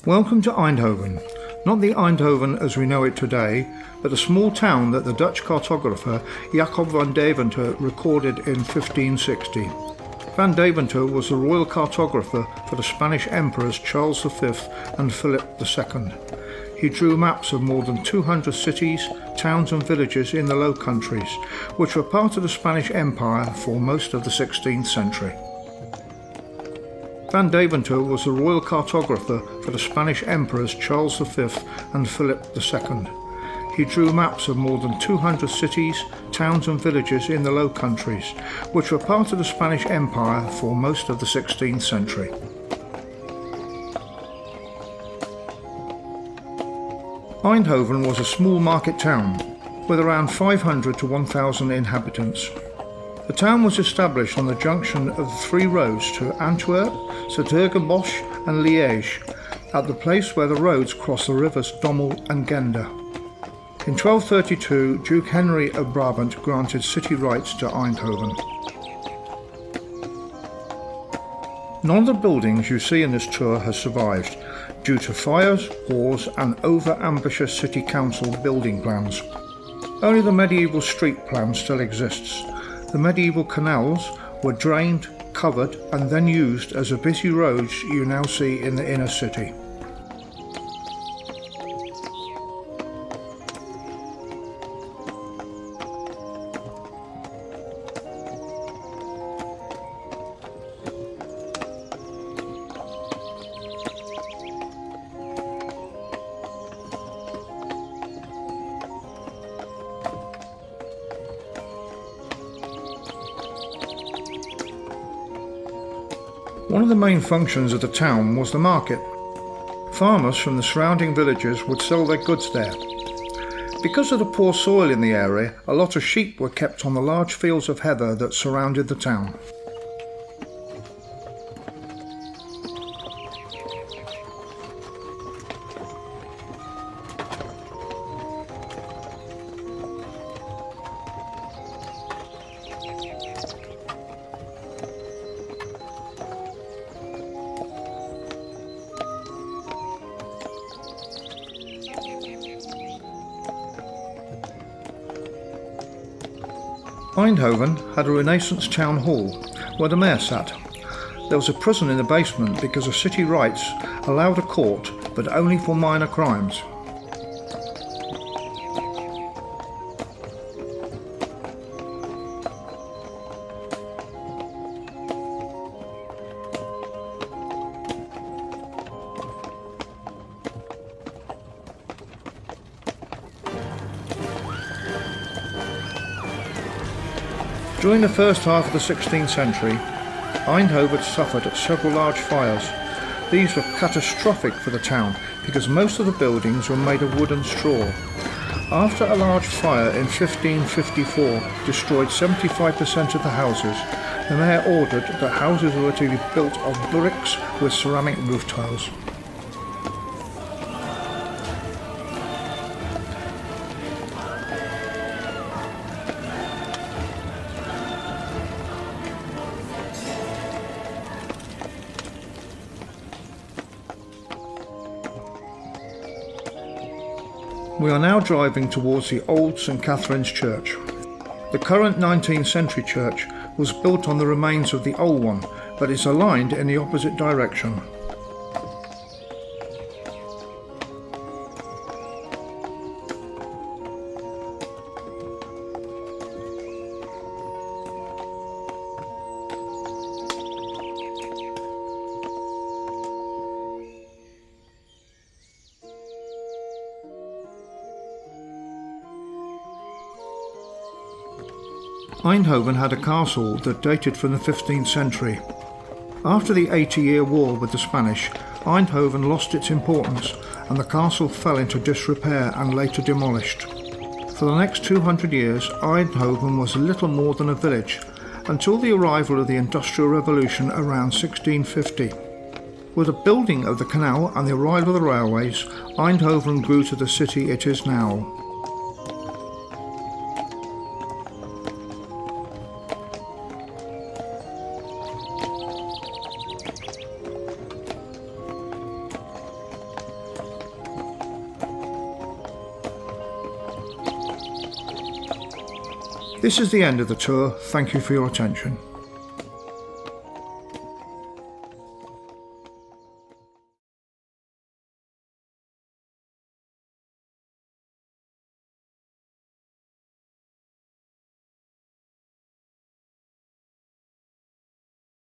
Welcome to Eindhoven, not the Eindhoven as we know it today, but a small town that the Dutch cartographer Jacob van Deventer recorded in 1560. Van Deventer was the royal cartographer for the Spanish emperors Charles V and Philip II. He drew maps of more than 200 cities, towns and villages in the Low Countries, which were part of the Spanish Empire for most of the 16th century. Van Deventer was the royal cartographer for the Spanish emperors Charles V and Philip II. He drew maps of more than 200 cities, towns and villages in the Low Countries, which were part of the Spanish Empire for most of the 16th century. Eindhoven was a small market town with around 500 to 1,000 inhabitants. The town was established on the junction of the three roads to Antwerp, St-Hergenbosch and Liège, at the place where the roads cross the rivers Dommel and Genda. In 1232, Duke Henry of Brabant granted city rights to Eindhoven. None of the buildings you see in this tour has survived, due to fires, wars and over-ambitious city council building plans. Only the medieval street plan still exists. The medieval canals were drained, covered and then used as the busy roads you now see in the inner city. One of the main functions of the town was the market. Farmers from the surrounding villages would sell their goods there. Because of the poor soil in the area, a lot of sheep were kept on the large fields of heather that surrounded the town. Eindhoven had a Renaissance town hall where the mayor sat. There was a prison in the basement because of city rights allowed a court, but only for minor crimes. During the first half of the 16th century, Eindhoven suffered several large fires. These were catastrophic for the town because most of the buildings were made of wood and straw. After a large fire in 1554 destroyed 75% of the houses, the mayor ordered that houses were to be built of bricks with ceramic roof tiles. We are now driving towards the old St Catherine's Church. The current 19th century church was built on the remains of the old one, but is aligned in the opposite direction. Eindhoven had a castle that dated from the 15th century. After the 80-year war with the Spanish, Eindhoven lost its importance and the castle fell into disrepair and later demolished. For the next 200 years, Eindhoven was little more than a village, until the arrival of the Industrial Revolution around 1650. With the building of the canal and the arrival of the railways, Eindhoven grew to the city it is now. This is the end of the tour. Thank you for your attention.